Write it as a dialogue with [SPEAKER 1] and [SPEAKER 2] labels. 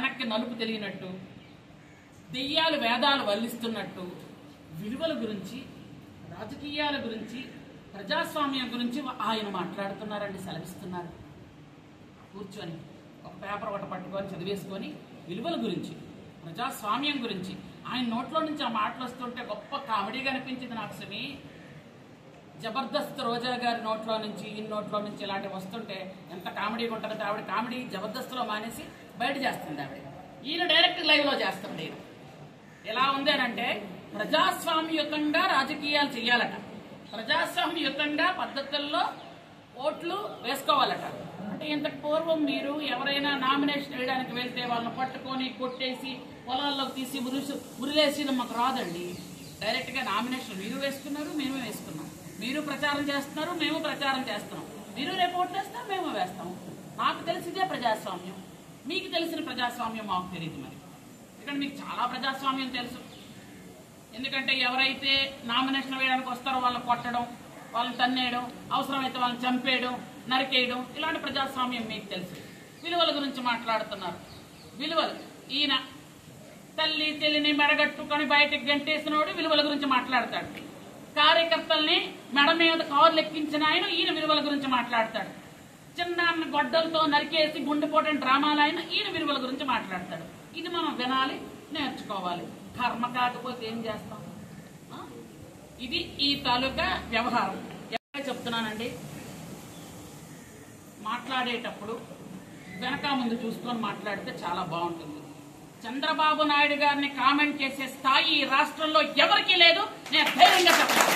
[SPEAKER 1] వెనక్కి నలుపు తెలియనట్టు, దెయ్యాలు వేదాలు వల్లిస్తున్నట్టు విలువల గురించి, రాజకీయాల గురించి, ప్రజాస్వామ్యం గురించి ఆయన మాట్లాడుతున్నారండి, సెలవిస్తున్నారు. కూర్చొని ఒక పేపర్ ఒకటి పట్టుకొని చదివేసుకొని విలువల గురించి, ప్రజాస్వామ్యం గురించి ఆయన నోట్లో నుంచి ఆ మాటలు వస్తుంటే గొప్ప కామెడీగా అనిపించింది నాకు. సుమి, జబర్దస్త్ రోజా గారి నోట్లో నుంచి, ఈ నోట్లో నుంచి ఇలాంటివి వస్తుంటే ఎంత కామెడీగా ఉంటుందంటే, ఆవిడ కామెడీ జబర్దస్త్లో మానేసి బయట చేస్తుంది ఆవిడ. ఈయన డైరెక్ట్ లైవ్లో చేస్తుంది. ఎలా ఉంది అని అంటే, ప్రజాస్వామ్యయుతంగా రాజకీయాలు చేయాలట, ప్రజాస్వామ్యయుతంగా పద్ధతుల్లో ఓట్లు వేసుకోవాలట. అంటే ఇంతకు పూర్వం మీరు ఎవరైనా నామినేషన్ వేయడానికి వెళ్తే వాళ్ళని పట్టుకొని కొట్టేసి పొలాల్లోకి తీసి ఉరిలేసి మాకు రాదండి. డైరెక్ట్గా నామినేషన్ మీరు వేసుకున్నారు, మేము వేసుకున్నాం. మీరు ప్రచారం చేస్తున్నారు, మేము ప్రచారం చేస్తున్నాం. మీరు రేపు ఓట్లు వేస్తారు, మేము వేస్తాం. నాకు తెలిసిదే ప్రజాస్వామ్యం, మీకు తెలిసిన ప్రజాస్వామ్యం మాకు తెలియదు. మరి ఇక్కడ మీకు చాలా ప్రజాస్వామ్యం తెలుసు. ఎందుకంటే ఎవరైతే నామినేషన్ వేయడానికి వస్తారో వాళ్ళని కొట్టడం, వాళ్ళని తన్నేయడం, అవసరమైతే వాళ్ళని చంపేయడం, నరికేయడం, ఇలాంటి ప్రజాస్వామ్యం మీకు తెలుసు. విలువల గురించి మాట్లాడుతున్నారు. విలువలు, ఈయన తల్లి చెల్లిని మెడగట్టుకొని బయటకు గంటేసినోడు విలువల గురించి మాట్లాడతాడు. కార్యకర్తల్ని మెడ మీద కారులు ఎక్కించిన ఆయన ఈయన విలువల గురించి మాట్లాడతాడు. చిన్న గొడ్డలతో నరికేసి గుండెపోటని డ్రామాలు ఆయన ఈయన విలువల గురించి మాట్లాడతాడు. ఇది మనం వినాలి, నేర్చుకోవాలి. కర్మ కాకపోతే ఏం చేస్తాం? ఇది ఈ తాలూకా వ్యవహారం. ఎవరైనా చెప్తున్నానండి, మాట్లాడేటప్పుడు వెనక ముందు చూసుకొని మాట్లాడితే చాలా బాగుంటుంది. చంద్రబాబు నాయుడు గారిని కామెంట్ చేసే స్థాయి ఈ రాష్ట్రంలో ఎవరికీ లేదు. నేను ధైర్యంగా చెప్తాను.